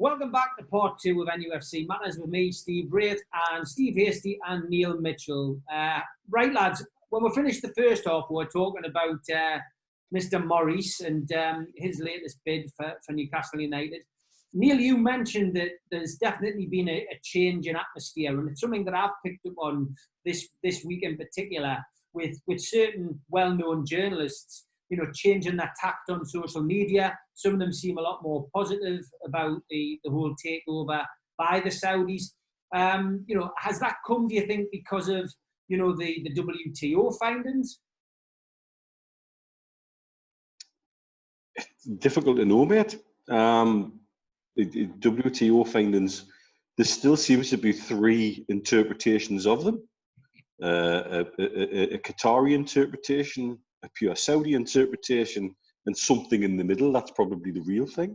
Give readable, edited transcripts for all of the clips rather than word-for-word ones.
Welcome back to part 2 of NUFC Matters with me, Steve Wraith, and Steve Hastie and Neil Mitchell. Right, lads, when we finished the first half, we were talking about Mr. Maurice and his latest bid for Newcastle United. Neil, you mentioned that there's definitely been a change in atmosphere, and it's something that I've picked up on this week in particular with certain well-known journalists, you know, changing their tact on social media. Some of them seem a lot more positive about the whole takeover by the Saudis. You know, has that come, do you think, because of, you know, the WTO findings? It's difficult to know, mate. The WTO findings, there still seems to be 3 interpretations of them. A Qatari interpretation, a pure Saudi interpretation, and something in the middle. That's probably the real thing.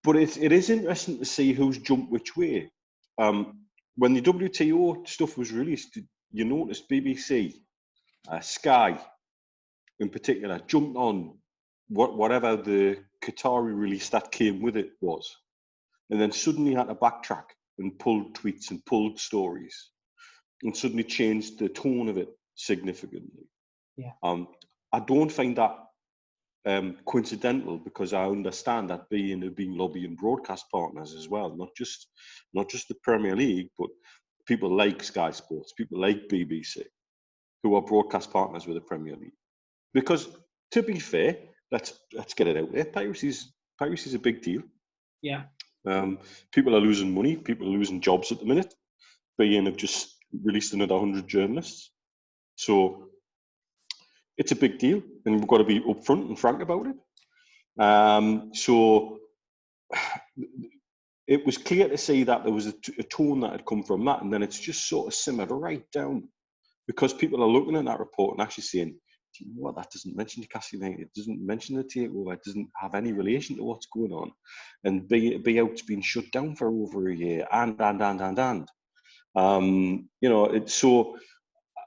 But it is interesting to see who's jumped which way. When the WTO stuff was released, you noticed BBC, Sky in particular, jumped on whatever the Qatari release that came with it was, and then suddenly had to backtrack and pulled tweets and pulled stories, and suddenly changed the tone of it significantly. Yeah. I don't find that coincidental, because I understand that being have been lobbying broadcast partners as well, not just the Premier League, but people like Sky Sports, people like BBC, who are broadcast partners with the Premier League. Because to be fair, let's get it out there. Piracy's a big deal. Yeah. People are losing money. People are losing jobs at the minute. beIN have just released another 100 journalists. So it's a big deal, and we've got to be upfront and frank about it. So it was clear to see that there was a tone that had come from that, and then it's just sort of simmered right down, because people are looking at that report and actually saying, do you know what, that doesn't mention Newcastle United, it doesn't mention the takeover, it doesn't have any relation to what's going on, and BO's been shut down for over a year, and. You know, so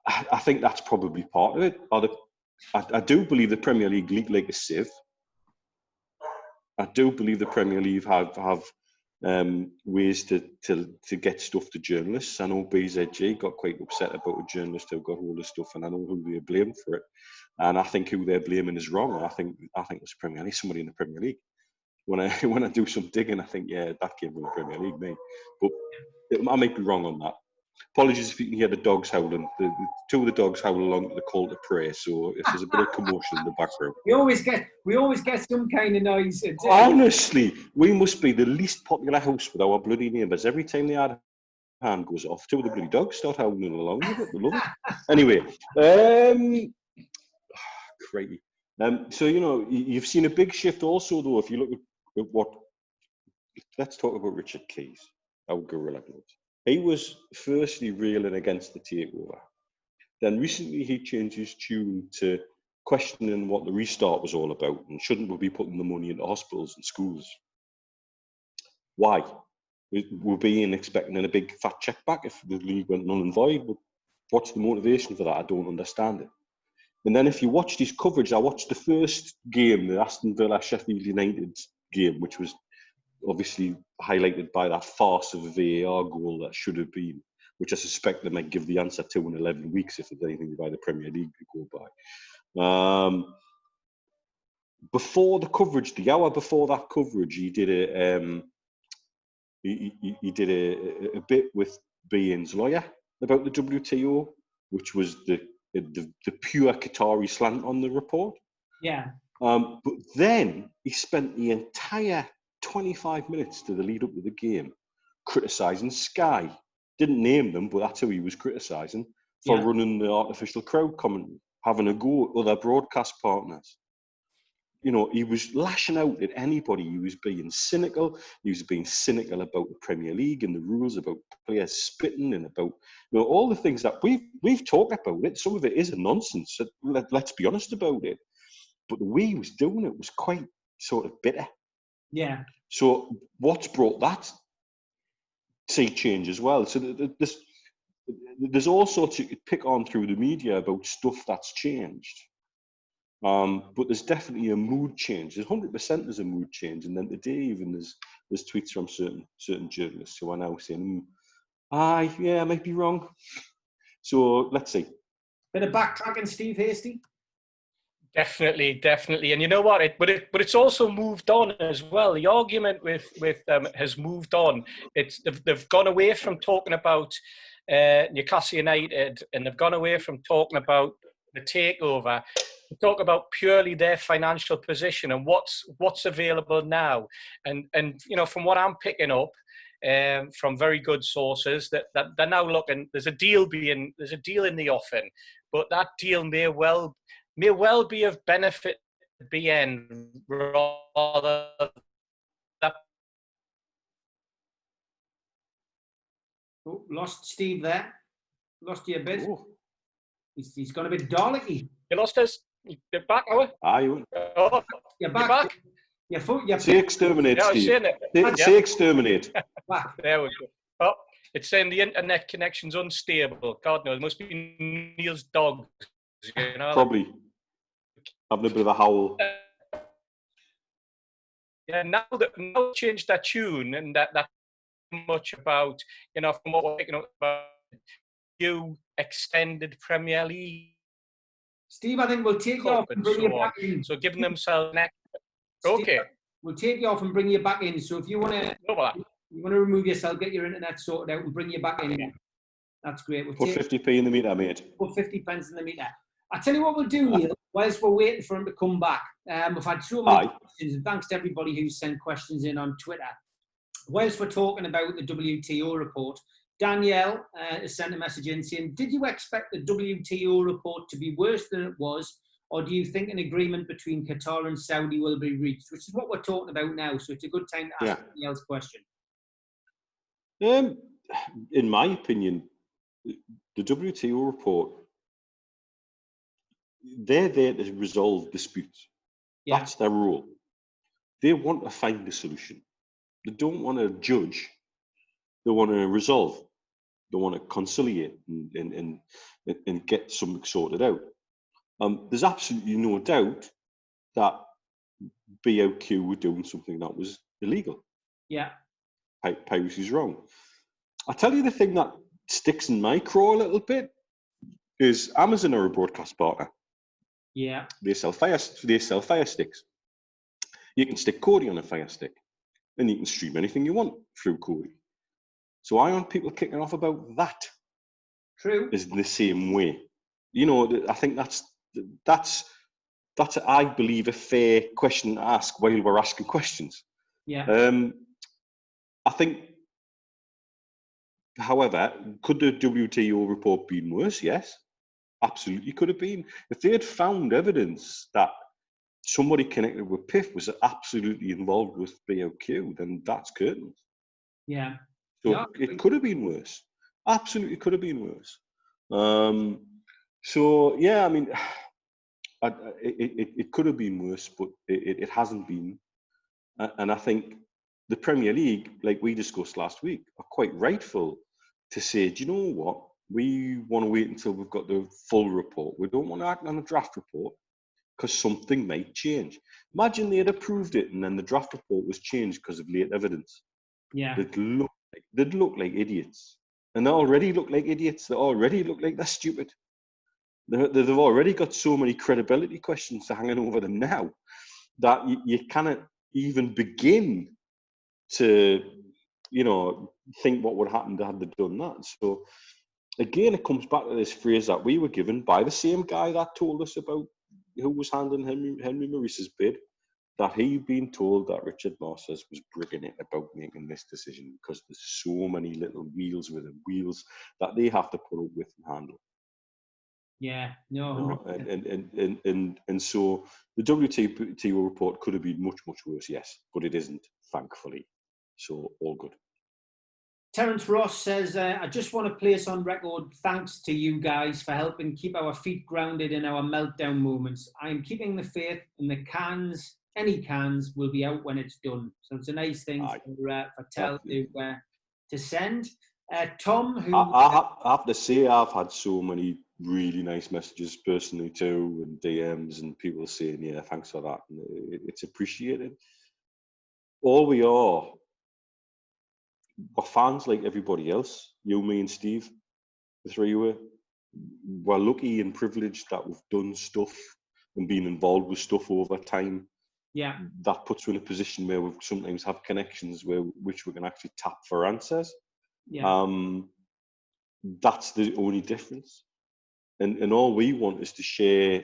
I think that's probably part of it. I do believe the Premier League leak like a sieve. I do believe the Premier League have ways to get stuff to journalists. I know BZG got quite upset about a journalist who got hold of stuff, and I know who they blame for it. And I think who they're blaming is wrong. I think it's Premier League, somebody in the Premier League. When I do some digging, I think, yeah, that came from the Premier League, me. But I might be wrong on that. Apologies if you can hear the dogs howling. The 2 of the dogs howl along to the call to pray. So if there's a bit of commotion in the background, we always get some kind of noise. Honestly, we must be the least popular house with our bloody neighbours. Every time the ad hand goes off, 2 of the bloody dogs start howling along with it. We love it. Anyway, crazy. So you know, you've seen a big shift also, though. If you look at what, let's talk about Richard Keys, our gorilla glove. He was firstly railing against the takeover. Then recently he changed his tune to questioning what the restart was all about, and shouldn't we be putting the money into hospitals and schools? Why? We're being expecting a big fat check back if the league went null and void. But what's the motivation for that? I don't understand it. And then if you watched his coverage, I watched the first game, the Aston Villa Sheffield United game, which was obviously highlighted by that farce of a VAR goal that should have been, which I suspect they might give the answer to in 11 weeks if there's anything by the Premier League to go by. Before the coverage, the hour before that coverage, he did a bit with BA's lawyer about the WTO, which was the pure Qatari slant on the report. Yeah. But then he spent the entire 25 minutes to the lead up to the game criticising Sky. Didn't name them, but that's who he was criticising for running the artificial crowd commentary, having a go at other broadcast partners. You know, he was lashing out at anybody. He was being cynical. He was being cynical about the Premier League and the rules, about players spitting, and about, you know, all the things that we've talked about it. Some of it is a nonsense. So let's be honest about it. But the way he was doing it was quite sort of bitter. Yeah. So what's brought that sea change as well? So there's all sorts you could pick on through the media about stuff that's changed. But there's definitely a mood change. There's 100% there's a mood change. And then today even there's tweets from certain journalists who are now saying, aye, yeah, I might be wrong. So let's see. Bit of backtracking, Steve Hastie. Definitely, and you know what? But it's also moved on as well. The argument with has moved on. They've gone away from talking about Newcastle United, and they've gone away from talking about the takeover. To talk about purely their financial position and what's available now. And you know, from what I'm picking up from very good sources, that they're now looking. There's a deal in the offing, but that deal may well be of benefit to BN rather than. Oh, lost Steve there. Lost you a bit. Oh. He's gone a bit darlicky. You lost us. You're back, are Aye, oh, you're back. Say exterminate, yeah, Steve. Say exterminate. Back. There we go. Oh, it's saying the internet connection's unstable. God knows, it must be Neil's dog. You know? Probably. Having a bit of a howl. Yeah, now changed that tune and that much about, you know, from what we're picking up about you extended Premier League. Steve, I think we'll take you off and bring you back in. So giving themselves an okay. Steve, we'll take you off and bring you back in. So if you want to remove yourself, get your internet sorted out and bring you back in. Yeah. That's great. We'll put 50p in the meter, mate. Put 50 pence in the meter. I tell you what we'll do, Neil, whilst we're waiting for him to come back. We've had so many questions, and thanks to everybody who sent questions in on Twitter. Whilst we're talking about the WTO report, Danielle has sent a message in saying, did you expect the WTO report to be worse than it was, or do you think an agreement between Qatar and Saudi will be reached? Which is what we're talking about now, so it's a good time to ask Danielle's question. In my opinion, the WTO report, they're there to resolve disputes. Yeah. That's their role. They want to find a solution. They don't want to judge. They want to resolve. They want to conciliate and get something sorted out. There's absolutely no doubt that BOQ were doing something that was illegal. Yeah. Piracy is wrong. I tell you the thing that sticks in my craw a little bit is Amazon are a broadcast partner. Yeah. They sell fire sticks. You can stick Geordie on a fire stick, and you can stream anything you want through Geordie. So I want people kicking off about that. True. Is the same way. You know, I think that's I believe a fair question to ask while we're asking questions. Yeah. I think, however, could the WTO report been worse? Yes, absolutely could have been. If they had found evidence that somebody connected with PIF was absolutely involved with BOQ, then that's curtains. Yeah. So it could have been worse. Absolutely could have been worse. So yeah, I mean, it could have been worse, but it hasn't been. And I think the Premier League, like we discussed last week, are quite rightful to say, do you know what? We want to wait until we've got the full report. We don't want to act on a draft report because something might change. Imagine they had approved it and then the draft report was changed because of late evidence. Yeah. They'd look like idiots. And they already look like idiots. They already look like they're stupid. They've already got so many credibility questions hanging over them now that you cannot even begin to, you know, think what would happen had they done that. So again, it comes back to this phrase that we were given by the same guy that told us about who was handling Henry Maurice's bid, that he'd been told that Richard Masters was brigging it about making this decision because there's so many little wheels that they have to put up with and handle. Yeah, no. And so the WTO report could have been much, much worse, yes, but it isn't, thankfully. So all good. Terence Ross says, I just want to place on record thanks to you guys for helping keep our feet grounded in our meltdown moments. I am keeping the faith, and the cans, any cans, will be out when it's done. So it's a nice thing for Tel to send. Tom, who... I have to say, I've had so many really nice messages personally too, and DMs, and people saying, yeah, thanks for that. And it's appreciated. All we are, we're fans like everybody else. You, me, and Steve, the three of us. We're lucky and privileged that we've done stuff and been involved with stuff over time. Yeah. That puts you in a position where we sometimes have connections which we can actually tap for answers. Yeah. That's the only difference. And all we want is to share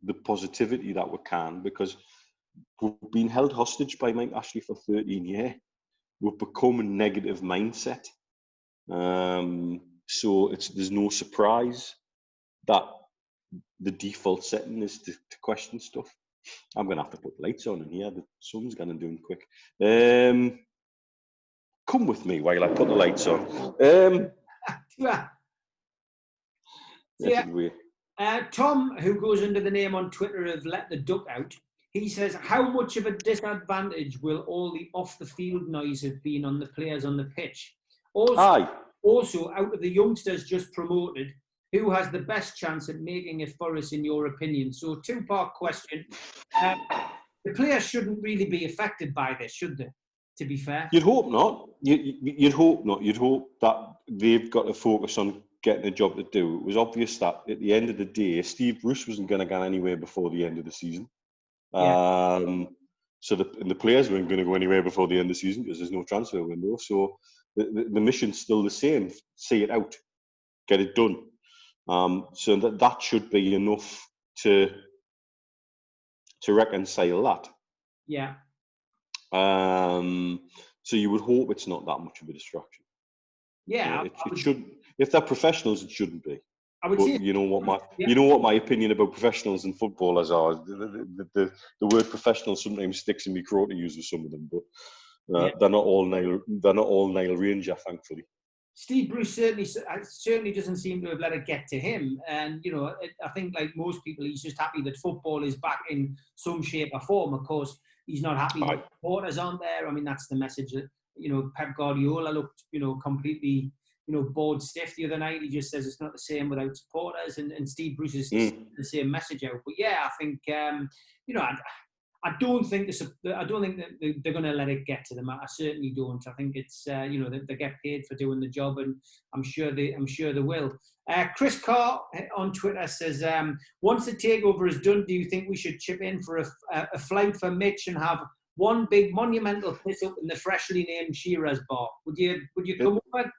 the positivity that we can, because we've been held hostage by Mike Ashley for 13 years. We've become a negative mindset. So there's no surprise that the default setting is to question stuff. I'm going to have to put the lights on in here. The sun's going to do them quick. Come with me while I put the lights on. Tom, who goes under the name on Twitter of Let the Duck Out, he says, how much of a disadvantage will all the off-the-field noise have been on the players on the pitch? Also, out of the youngsters just promoted, who has the best chance at making it for us, in your opinion? So, two-part question. The players shouldn't really be affected by this, should they, to be fair? You'd hope not. You'd hope not. You'd hope that they've got to focus on getting a job to do. It was obvious that at the end of the day, Steve Bruce wasn't going to get anywhere before the end of the season. Yeah. So the players weren't going to go anywhere before the end of the season because there's no transfer window. So the mission's still the same. See it out. Get it done. So that should be enough to reconcile that. Yeah. So you would hope it's not that much of a distraction. Yeah. It shouldn't. If they're professionals, it shouldn't be. I would say. You know what my opinion about professionals and footballers are. The word professional sometimes sticks in my craw to use with some of them, but they're not all Nile Ranger, thankfully. Steve Bruce certainly doesn't seem to have let it get to him, and I think, like most people, he's just happy that football is back in some shape or form. Of course, he's not happy that supporters aren't there. I mean, that's the message that Pep Guardiola looked completely bored stiff the other night. He just says it's not the same without supporters, and Steve Bruce is the same message out. But yeah, I think I don't think that they're going to let it get to them. I certainly don't. I think it's they get paid for doing the job, and I'm sure they will. Chris Carr on Twitter says, once the takeover is done, do you think we should chip in for a flight for Mitch and have one big monumental piss up in the freshly named Shearer's bar? Would you come over?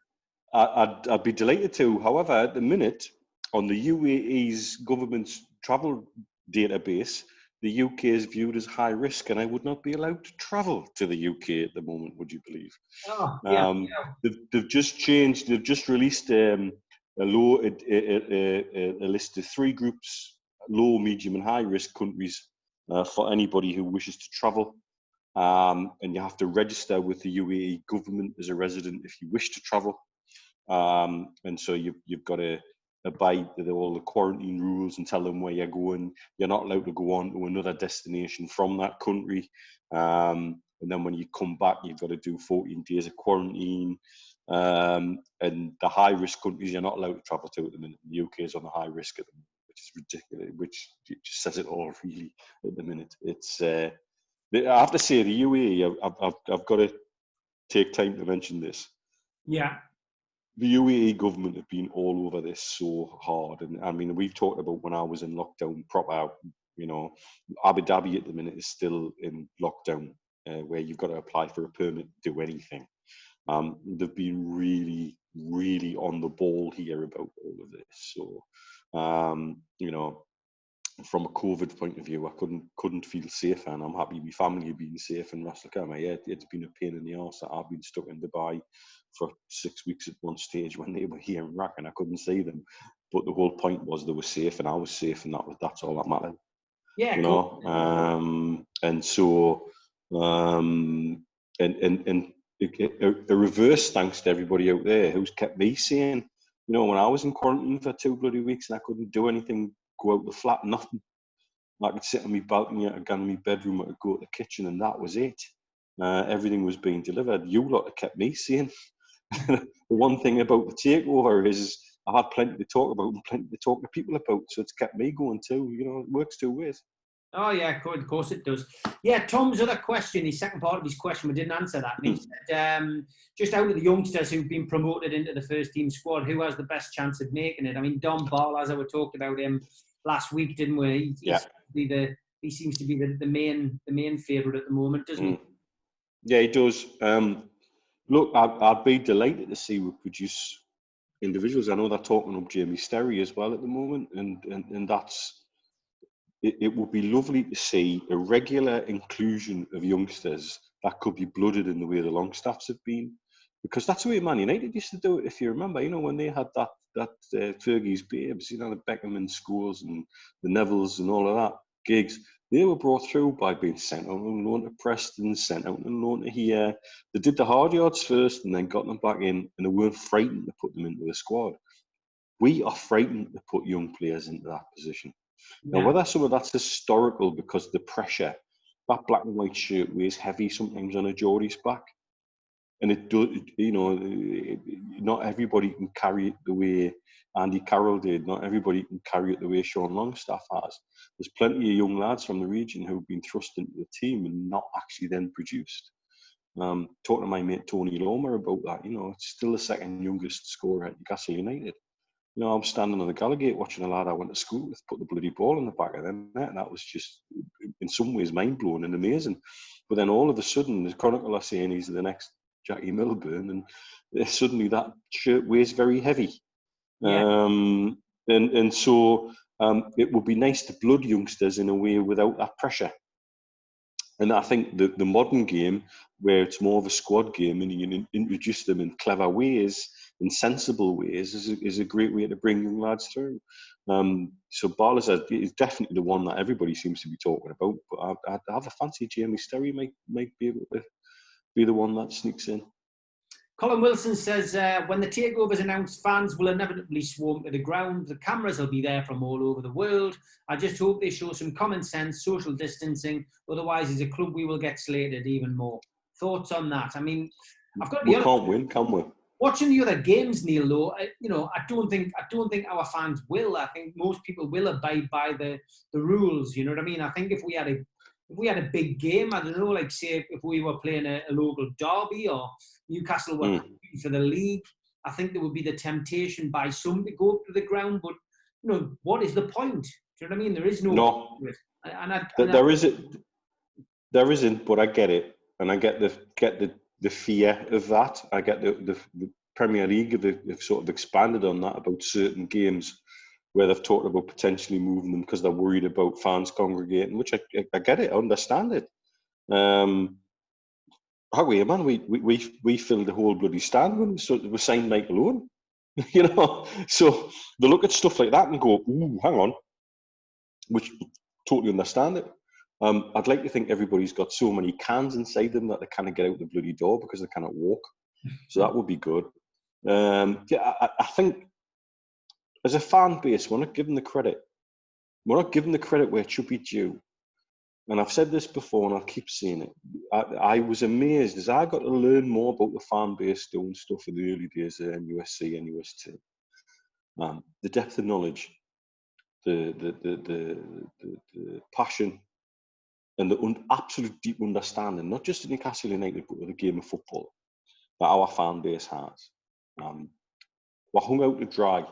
I'd be delighted to. However, at the minute, on the UAE's government's travel database, the UK is viewed as high risk, and I would not be allowed to travel to the UK at the moment. Would you believe? Oh, yeah. They've just changed. They've just released a list of 3 groups: low, medium, and high risk countries for anybody who wishes to travel. And you have to register with the UAE government as a resident if you wish to travel. And so you've got to abide with all the quarantine rules and tell them where you're going. You're not allowed to go on to another destination from that country. And then when you come back, you've got to do 14 days of quarantine. And the high-risk countries you're not allowed to travel to at the minute. The UK is on the high risk at the minute, which is ridiculous, which just says it all, really, at the minute. It's I have to say, the UAE, I've got to take time to mention this. Yeah. The UAE government have been all over this so hard. And I mean, we've talked about when I was in lockdown proper, Abu Dhabi at the minute is still in lockdown, where you've got to apply for a permit to do anything. They've been really, really on the ball here about all of this. So, from a COVID point of view, I couldn't feel safer, and I'm happy my family have been safe in Ras Al Khaimah. Yeah, it's been a pain in the arse that I've been stuck in Dubai for 6 weeks at one stage when they were here in Iraq and I couldn't see them. But the whole point was they were safe and I was safe, and that's all that mattered. Yeah, cool. And so a reverse thanks to everybody out there who's kept me sane. When I was in quarantine for 2 bloody weeks and I couldn't do anything, go out the flat, nothing. I could sit on my balcony, I could go in my bedroom, I could go to the kitchen, and that was it. Everything was being delivered. You lot have kept me sane. The one thing about the takeover is I've had plenty to talk about and plenty to talk to people about, so it's kept me going too. You know, it works two ways. Oh, yeah, of course it does. Yeah, Tom's other question, his second part of his question, we didn't answer that. And he said, just out of the youngsters who've been promoted into the first team squad, who has the best chance of making it? I mean, Don Ball, as I talked about him last week, didn't we? He seems to be the main favourite at the moment, doesn't he? Yeah, he does. Look, I'd be delighted to see we produce individuals. I know they're talking up Jamie Sterry as well at the moment, and that's... It would be lovely to see a regular inclusion of youngsters that could be blooded in the way the Longstaffs have been, because that's the way Man United used to do it. If you remember, you know, when they had that Fergie's Babes, you know, the Beckham schools and the Nevilles and all of that gigs, they were brought through by being sent out on loan to Preston, sent out on loan to here. They did the hard yards first and then got them back in, and they weren't frightened to put them into the squad. We are frightened to put young players into that position. Now, whether some of that's historical because the pressure, that black and white shirt weighs heavy sometimes on a Geordie's back. And it does, you know, not everybody can carry it the way Andy Carroll did. Not everybody can carry it the way Sean Longstaff has. There's plenty of young lads from the region who've been thrust into the team and not actually then produced. Talking to my mate Tony Lomer about that, you know, it's still the second youngest scorer at Newcastle United. You know, I'm standing on the Gallowgate watching a lad I went to school with put the bloody ball in the back of the net, and that was just, in some ways, mind-blowing and amazing. But then all of a sudden, the Chronicle are saying he's the next Jackie Milburn, and suddenly that shirt weighs very heavy. Yeah. And so it would be nice to blood youngsters in a way without that pressure. And I think the modern game, where it's more of a squad game and you can introduce them in clever ways, in sensible ways, is a great way to bring young lads through. So Barlas is definitely the one that everybody seems to be talking about. But I have a fancy Jamie Sterry might be able to be the one that sneaks in. Colin Wilson says, when the takeover is announced, fans will inevitably swarm to the ground. The cameras will be there from all over the world. I just hope they show some common sense, social distancing. Otherwise, as a club, we will get slated even more. Thoughts on that? I mean, I've got to be honest. We can't win, can we? Watching the other games, Neil, though, I don't think our fans will. I think most people will abide by the rules. You know what I mean? I think if we had a big game, I don't know, like say if we were playing a local derby or Newcastle were for the league, I think there would be the temptation by some to go up to the ground. But you know, what is the point? Do you know what I mean? There is no. There isn't, but I get it, and I get the fear of that. I get the Premier League have sort of expanded on that about certain games where they've talked about potentially moving them because they're worried about fans congregating, which I get it, I understand it. Man, we filled the whole bloody stand when we signed Michael Owen, you know. So they look at stuff like that and go, "Ooh, hang on," which totally understand it. I'd like to think everybody's got so many cans inside them that they can't get out the bloody door because they cannot walk. So that would be good. I think as a fan base, we're not given the credit. We're not given the credit where it should be due. And I've said this before, and I'll keep saying it. I was amazed as I got to learn more about the fan base doing stuff in the early days of NUFC, NUS2. The depth of knowledge, the passion, and the absolute deep understanding, not just in Newcastle United, but with the game of football, that our fan base has. We're hung out to dry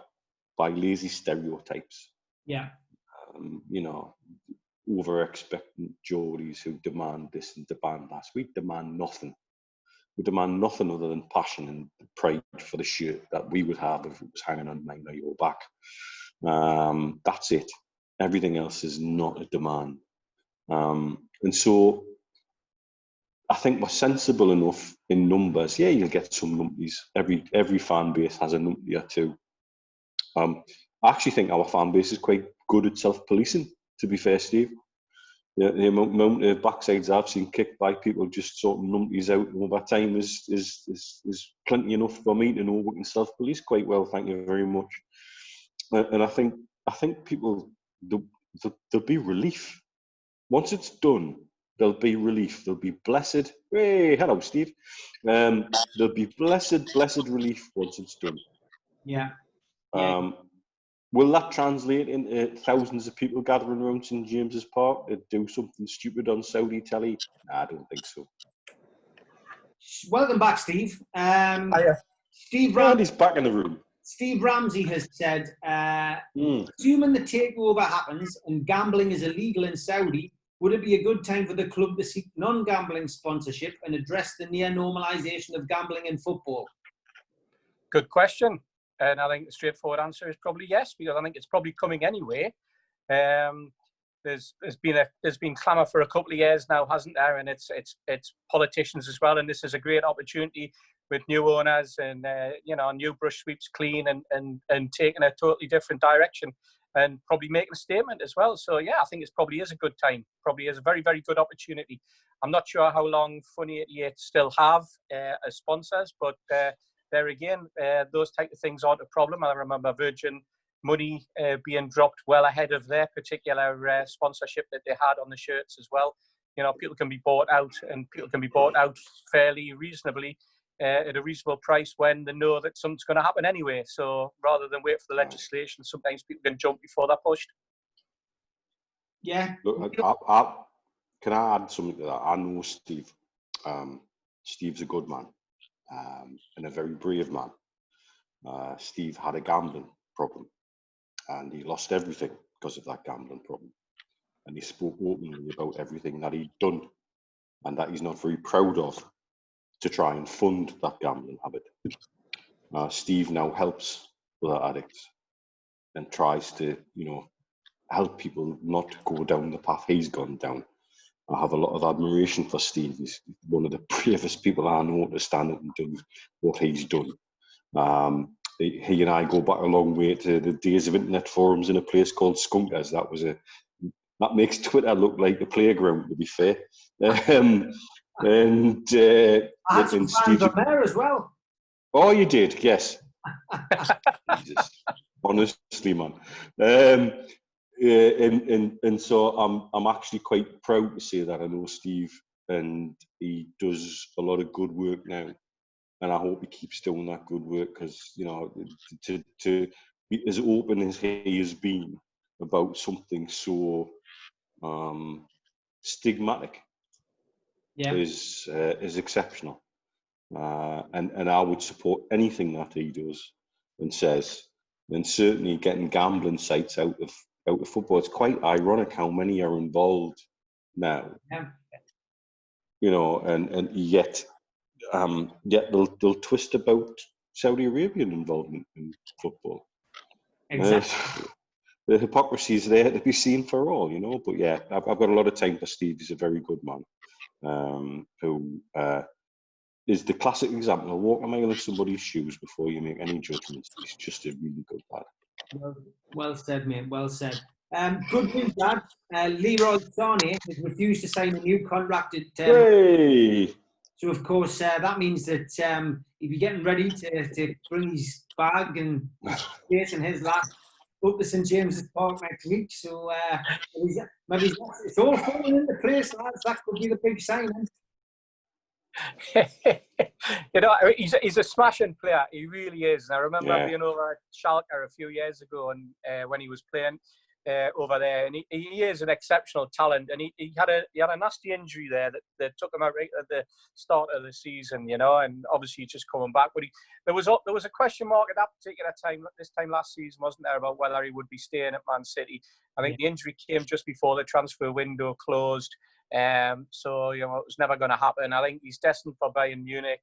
by lazy stereotypes. Yeah. You know, over-expectant Geordies who demand this and demand that. We demand nothing. We demand nothing other than passion and pride for the shirt that we would have if it was hanging on my or back. That's it. Everything else is not a demand. And so I think we're sensible enough in numbers. Yeah, you'll get some numpties. Every fan base has a numpty or two. I actually think our fan base is quite good at self-policing, to be fair, Steve. Yeah, the amount of backsides I've seen kicked by people just sorting numpties out over time is plenty enough for me to know we can self-police quite well. Thank you very much. And I think people there'll be relief once it's done. there'll be relief. There'll be blessed. Hey, hello, Steve. There'll be blessed relief once it's done. Yeah. Will that translate into thousands of people gathering around St James's Park to do something stupid on Saudi telly? Nah, I don't think so. Welcome back, Steve. Steve Randy's back in the room. Steve Ramsey has said, assuming the takeover happens and gambling is illegal in Saudi, would it be a good time for the club to seek non-gambling sponsorship and address the near normalisation of gambling in football? Good question. And I think the straightforward answer is probably yes, because I think it's probably coming anyway. There's been clamour for a couple of years now, hasn't there? And it's politicians as well. And this is a great opportunity with new owners and new brush sweeps clean and taking a totally different direction and probably making a statement as well. So yeah, I think it probably is a good time. Probably is a very, very good opportunity. I'm not sure how long Funny 88 still have as sponsors, but there again, those type of things aren't a problem. I remember Virgin Money being dropped well ahead of their particular sponsorship that they had on the shirts as well. People can be bought out, and people can be bought out fairly reasonably at a reasonable price when they know that something's going to happen anyway. So rather than wait for the legislation, sometimes people can jump before they're pushed. Yeah. Look, can I add something to that? I know Steve. Steve's a good man and a very brave man. Steve had a gambling problem and he lost everything because of that gambling problem. And he spoke openly about everything that he'd done and that he's not very proud of to try and fund that gambling habit. Steve now helps other addicts and tries to, help people not go down the path he's gone down. I have a lot of admiration for Steve. He's one of the bravest people I know to stand up and do what he's done. He and I go back a long way to the days of internet forums in a place called Skunkers. That makes Twitter look like a playground, to be fair. I had some fans on there as well. Oh, you did, yes. Jesus, honestly, man. And so I'm actually quite proud to say that I know Steve, and he does a lot of good work now, and I hope he keeps doing that good work because to be as open as he has been about something so stigmatic is exceptional, and I would support anything that he does and says, and certainly getting gambling sites out of football. It's quite ironic how many are involved now, and yet they'll twist about Saudi Arabian involvement in football. Exactly. The hypocrisy is there to be seen for all, But yeah, I've got a lot of time for Steve. He's a very good man, who is the classic example of walk a mile in somebody's shoes before you make any judgments. He's just a really good lad. Well said, mate. Well said. Good news, lad. Leroy Sané has refused to sign a new contract at. So, of course, that means that he'll be getting ready to bring his bag and his and his last up to St James's Park next week. So maybe it's all falling into place, lads. That could be the big signing. He's a smashing player. He really is. And I remember being over at Schalke a few years ago, and when he was playing over there, and he is an exceptional talent. And he had a nasty injury there that took him out right at the start of the season, And obviously he's just coming back. But there was a question mark at that particular time. This time last season, wasn't there, about whether he would be staying at Man City? I think the injury came just before the transfer window closed. So it was never going to happen. I think he's destined for Bayern Munich.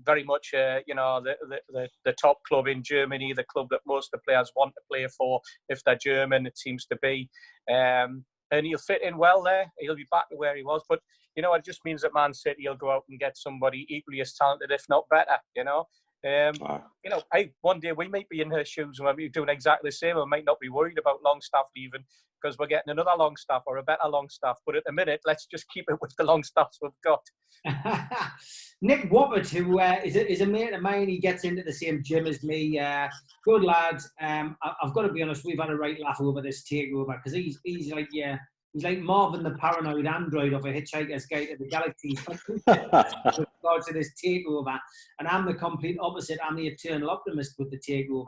Very much, the top club in Germany, the club that most of the players want to play for. If they're German, it seems to be. And he'll fit in well there. He'll be back to where he was. But, it just means that Man City will go out and get somebody equally as talented, if not better, one day we might be in her shoes and we'll be doing exactly the same. We might not be worried about Longstaff even because we're getting another Longstaff or a better Longstaff. But at the minute, let's just keep it with the Longstaffs we've got. Nick Wobbert, who is a mate of mine, he gets into the same gym as me. Good lad. I've got to be honest, we've had a right laugh over this takeover because he's like, He's like Marvin the paranoid android of A Hitchhiker's Guide to the Galaxy. With regards to this takeover, and I'm the complete opposite. I'm the eternal optimist with the takeover.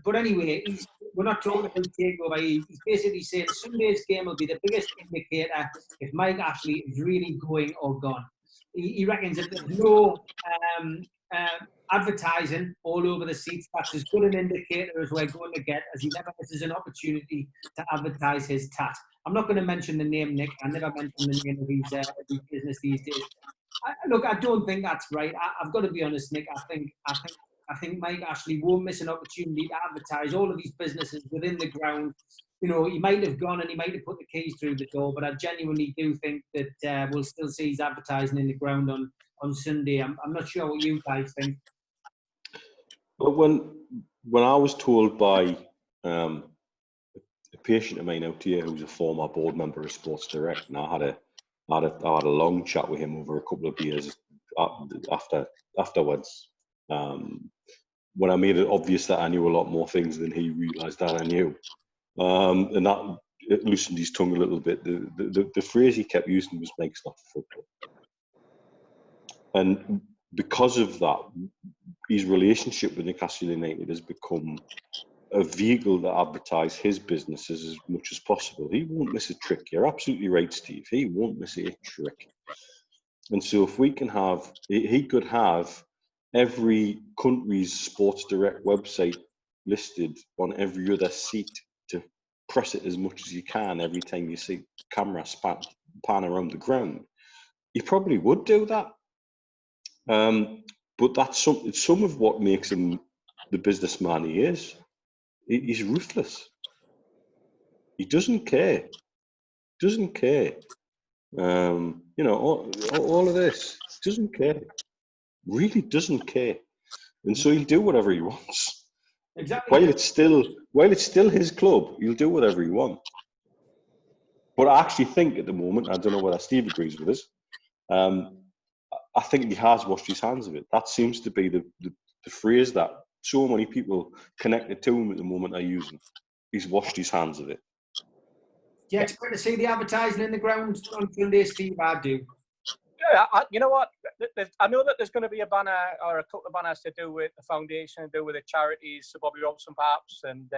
But anyway, we're not talking about takeover. He's basically saying Sunday's game will be the biggest indicator if Mike Ashley is really going or gone. He reckons that there's no advertising all over the seats. That's as good an indicator as we're going to get, as he never misses an opportunity to advertise his tat. I'm not going to mention the name, Nick. I never mention the name of his business these days. Look, I don't think that's right. I've got to be honest, Nick. I think Mike Ashley won't miss an opportunity to advertise all of these businesses within the ground. You know, he might have gone and he might have put the keys through the door, but I genuinely do think that we'll still see his advertising in the ground on Sunday. I'm not sure what you guys think. But when I was told by a patient of mine out here who's a former board member of Sports Direct, and I had a long chat with him over a couple of beers afterwards. When I made it obvious that I knew a lot more things than he realised that I knew, and that loosened his tongue a little bit. The phrase he kept using was "Mike's not the football," and because of that, his relationship with Newcastle United has become a vehicle that advertise his businesses as much as possible. He won't miss a trick. You're absolutely right, Steve. He won't miss a trick. And so if we can have, he could have every country's Sports Direct website listed on every other seat to press it as much as you can every time you see camera pan around the ground. He probably would do that. But that's some of what makes him the businessman he is. He's ruthless. He doesn't care. Doesn't care. You know, all of this. Doesn't care. Really doesn't care. And so he'll do whatever he wants. Exactly. While it's still his club, he'll do whatever he wants. But I actually think at the moment, I don't know whether Steve agrees with us, I think he has washed his hands of it. That seems to be the phrase that so many people connected to him at the moment are using. He's washed his hands of it. Do you expect to see the advertising in the ground on Sunday, Steve? I do. Yeah, you know what? I know that there's going to be a banner or a couple of banners to do with the foundation, to do with the charities, so Bobby Robson perhaps, and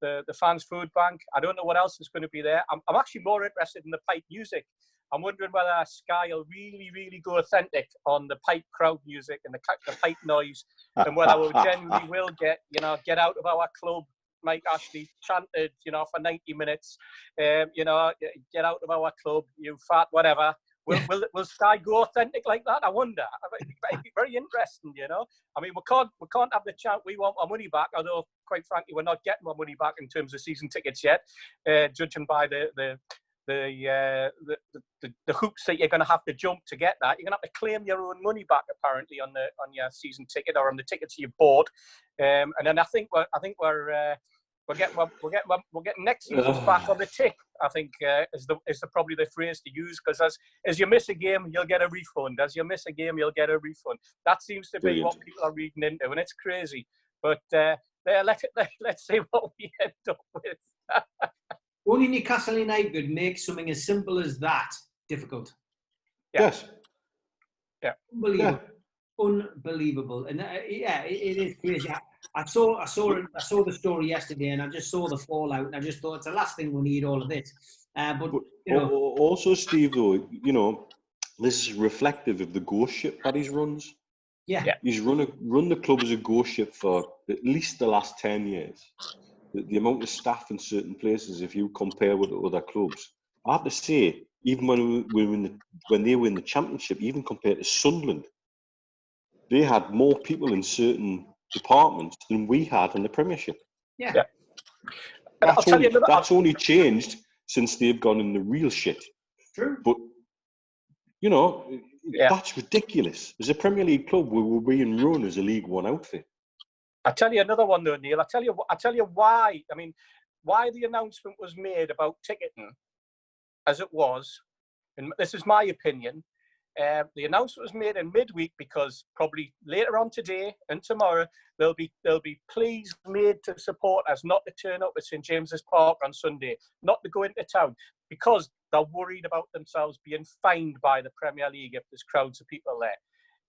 the fans food bank. I don't know what else is going to be there. I'm actually more interested in the pipe music. I'm wondering whether Sky will really, really go authentic on the pipe crowd music and the pipe noise, and whether we genuinely will get get out of our club, Mike Ashley chanted, for 90 minutes, get out of our club, you fat whatever. Will Sky go authentic like that? I wonder. It'd be very interesting, I mean, we can't have the chant, we want our money back, although quite frankly we're not getting our money back in terms of season tickets yet, judging by the hoops that you're going to have to jump to get that. You're going to have to claim your own money back apparently on your season ticket or on the tickets you bought, and then I think we're getting next season's back on the tick. I think is probably the phrase to use, because as you miss a game, you'll get a refund. As you miss a game, you'll get a refund. That seems to be what people are reading into, and it's crazy. But let's see what we end up with. Only Newcastle United make something as simple as that difficult. Yeah. Yes. Yeah. Unbelievable. Yeah. Unbelievable. And it is crazy. I saw the story yesterday, and I just saw the fallout, and I just thought it's the last thing we need, all of this. But also, Steve, though, this is reflective of the ghost ship that he runs. Yeah. He's run the club as a ghost ship for at least the last 10 years. The amount of staff in certain places, if you compare with other clubs, I have to say, even when they were in the Championship, even compared to Sunderland, they had more people in certain departments than we had in the Premiership. Yeah. That's only changed since they've gone in the real shit. True. But that's ridiculous. As a Premier League club, we were being run as a League One outfit. I'll tell you another one though, Neil. I'll tell you why. I mean, why the announcement was made about ticketing as it was, and this is my opinion. The announcement was made in midweek because probably later on today and tomorrow there'll be pleas made to supporters not to turn up at St James's Park on Sunday, not to go into town, because they're worried about themselves being fined by the Premier League if there's crowds of people there.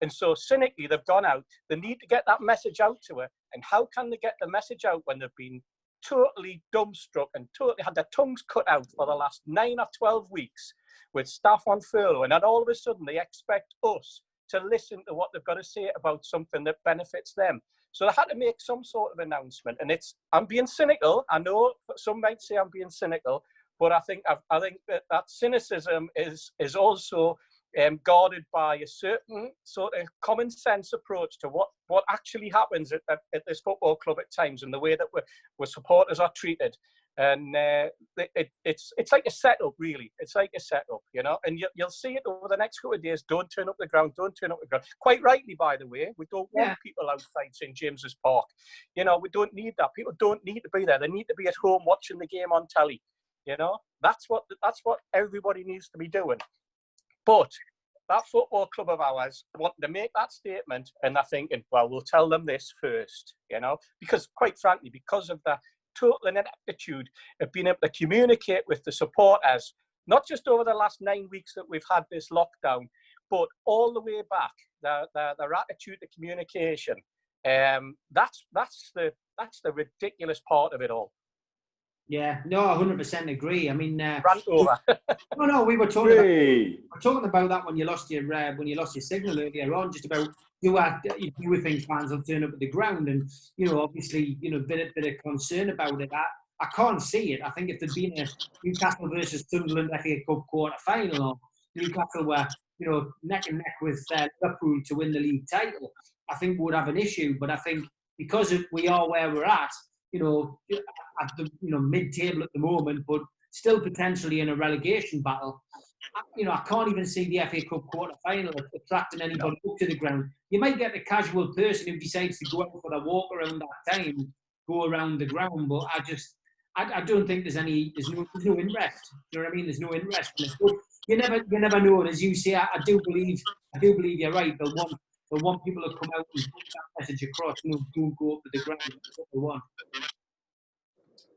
And so cynically, they've gone out. They need to get that message out to her. And how can they get the message out when they've been totally dumbstruck and totally had their tongues cut out for the last 9 or 12 weeks with staff on furlough? And then all of a sudden, they expect us to listen to what they've got to say about something that benefits them. So they had to make some sort of announcement. And I'm being cynical. I know some might say I'm being cynical, but I think that cynicism is also guarded by a certain sort of common sense approach to what actually happens at this football club at times, and the way that we're supporters are treated. And it's like a setup, really. It's like a setup, you know. And you'll see it over the next couple of days. Don't turn up the ground. Don't turn up the ground. Quite rightly, by the way. We don't want people outside St James's Park. You know, we don't need that. People don't need to be there. They need to be at home watching the game on telly. You know, that's what everybody needs to be doing. But that football club of ours wanting to make that statement, and they're thinking, well, we'll tell them this first, you know, because quite frankly, because of the total ineptitude of being able to communicate with the supporters, not just over the last 9 weeks that we've had this lockdown, but all the way back, their attitude to communication. That's the ridiculous part of it all. Yeah, no, 100% agree. I mean, rant over. no, we were talking about that when you lost your signal earlier on, just about you would think fans will turn up at the ground, and you know, obviously, you know, bit of concern about it. I can't see it. I think if there'd been a Newcastle versus Sunderland FA Cup quarter final, or Newcastle were, you know, neck and neck with Liverpool to win the league title, I think we would have an issue. But I think because we are where we're at, you know, at the mid-table at the moment, but still potentially in a relegation battle. You know, I can't even see the FA Cup quarter-final attracting anybody up to the ground. You might get the casual person who decides to go out for a walk around that time, go around the ground, but I don't think there's no interest. You know what I mean? There's no interest in it. But you never know. And as you say, I do believe you're right. They'll want people to come out and put that message across. You know, don't go up to the ground. That's what they want.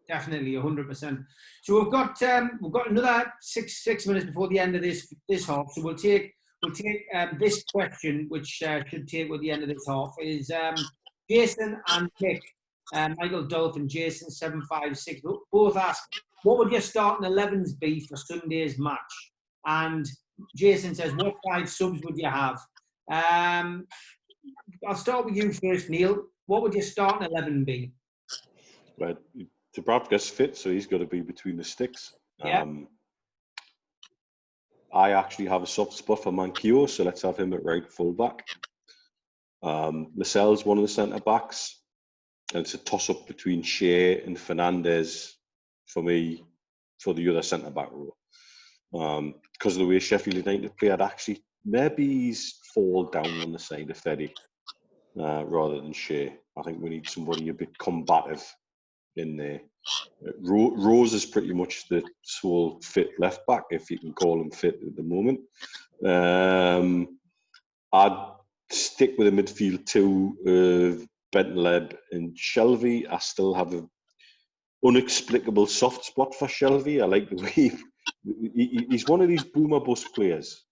Definitely, 100%. So we've got another six minutes before the end of this half. So we'll take this question, which should take at the end of this half, is Jason and Nick, Michael Dolphin, Jason 756, both ask, what would your starting 11s be for Sunday's match? And Jason says, what 5 subs would you have? I'll start with you first, Neil. What would your starting 11 be? Right. Dubravka's fit, so he's got to be between the sticks. Yeah. I actually have a soft spot for Manquillo, so let's have him at right fullback. Lascelles one of the centre backs, and it's a toss up between Shea and Fernandez for me for the other centre back role. Because of the way Sheffield United play, I'd actually maybe he's fall down on the side of Feddy rather than Shea. I think we need somebody a bit combative in there. Rose is pretty much the sole fit left back, if you can call him fit at the moment. I'd stick with a midfield two of Bentaleb and Shelvey. I still have an inexplicable soft spot for Shelvey. I like the way he's one of these boomer bust players.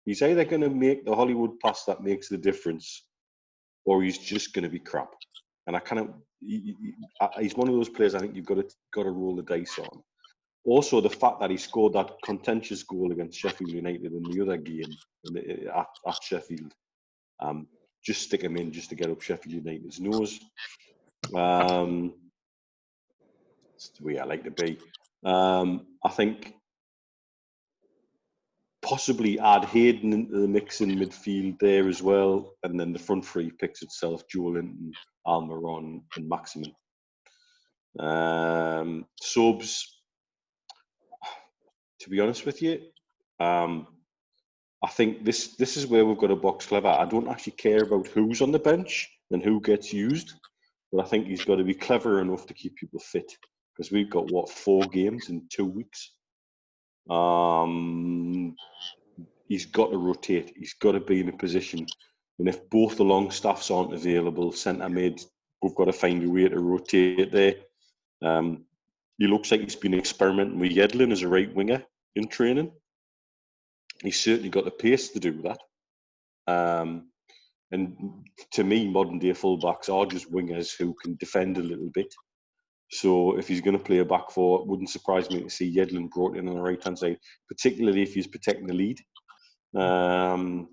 He's either going to make the Hollywood pass that makes the difference, or he's just going to be crap. And I kind of, he's one of those players I think you've got to roll the dice on. Also, the fact that he scored that contentious goal against Sheffield United in the other game at Sheffield, just stick him in just to get up Sheffield United's nose. That's the way I like to be. I think possibly add Hayden into the mix in midfield there as well, and then the front three picks itself: Joe Linton, Almiron, and Maximin. Subs, to be honest with you, I think this is where we've got to box clever. I don't actually care about who's on the bench and who gets used, but I think he's got to be clever enough to keep people fit, because we've got 4 games in 2 weeks. he's got to rotate. He's got to be in a position. And if both the long staffs aren't available, centre mid, we've got to find a way to rotate there. He looks like he's been experimenting with Yedlin as a right winger in training. He's certainly got the pace to do that. And to me, modern day fullbacks are just wingers who can defend a little bit. So if he's going to play a back four, it wouldn't surprise me to see Yedlin brought in on the right-hand side, particularly if he's protecting the lead. I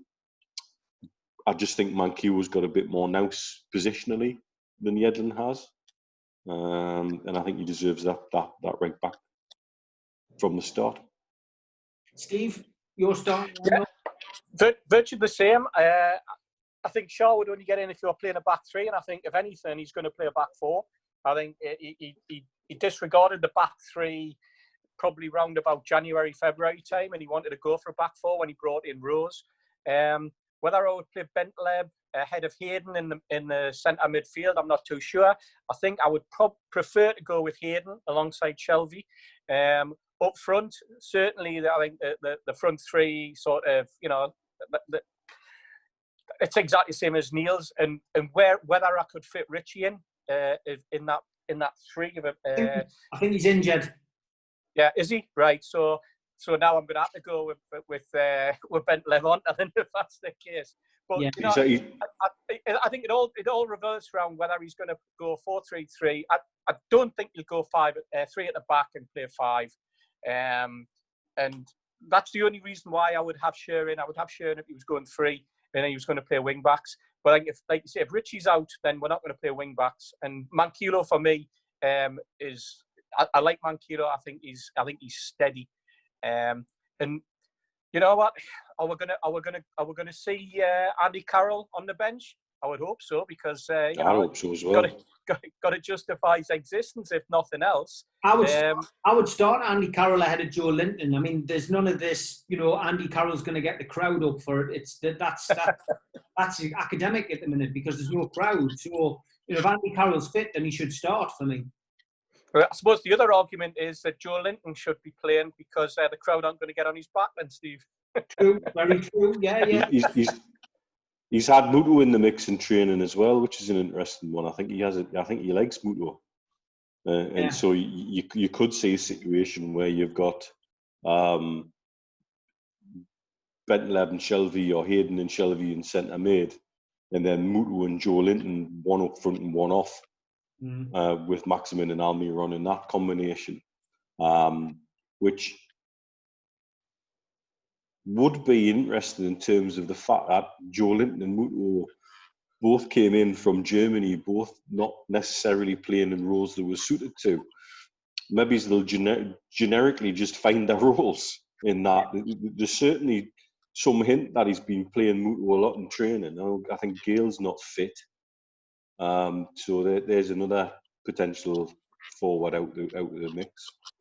just think Manquillo's got a bit more nous positionally than Yedlin has. And I think he deserves that right back from the start. Steve, your start? Yeah, virtually the same. I think Shaw would only get in if you're playing a back three, and I think if anything, he's going to play a back four. I think he disregarded the back three probably round about January, February time, and he wanted to go for a back four when he brought in Rose. Whether I would play Bentleb ahead of Hayden in the centre midfield, I'm not too sure. I think I would prefer to go with Hayden alongside Shelvey. Up front, certainly, I think the front three sort of, it's exactly the same as Neil's, and whether I could fit Richie in that three. I think he's injured. Yeah, is he? Right. So now I'm going to have to go with Bentleb on. I think if that's the case. But yeah. I think it all reverts around whether he's going to go 4-3-3. I don't think he'll go 3 at the back and play 5. And that's the only reason why I would have Shearer in. I would have Shearer if he was going 3 and he was going to play wing backs. But like you say, if Richie's out, then we're not going to play wing backs. And Manquillo for me is. I like Manquillo. I think he's steady. And you know what? Are we gonna see Andy Carroll on the bench? I would hope so, because I hope so as well. Got to justify his existence, if nothing else. I would start Andy Carroll ahead of Joe Linton. I mean, there's none of this. Andy Carroll's going to get the crowd up for it. That's academic at the minute because there's no crowd. So if Andy Carroll's fit, then he should start for me. I suppose the other argument is that Joe Linton should be playing because the crowd aren't going to get on his back then, Steve. True, very true. Yeah. He's had Muto in the mix in training as well, which is an interesting one. I think he likes Muto, and so you could see a situation where you've got Bentleb and Shelvey or Hayden and Shelvey in centre mid, and then Muto and Joe Linton, one up front and one off. With Maximin and Almiron in that combination, which would be interesting in terms of the fact that Joe Linton and Muto both came in from Germany, both not necessarily playing in roles they were suited to. Maybe they'll generically just find their roles in that. There's certainly some hint that he's been playing Muto a lot in training. I think Gale's not fit. So there's another potential forward out of the mix.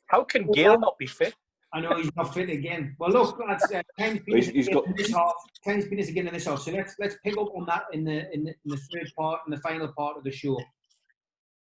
How can Gale not be fit? I know he's not fit again. Well, look, lads, time's been us again in this half. So let's pick up on that in the third part and the final part of the show.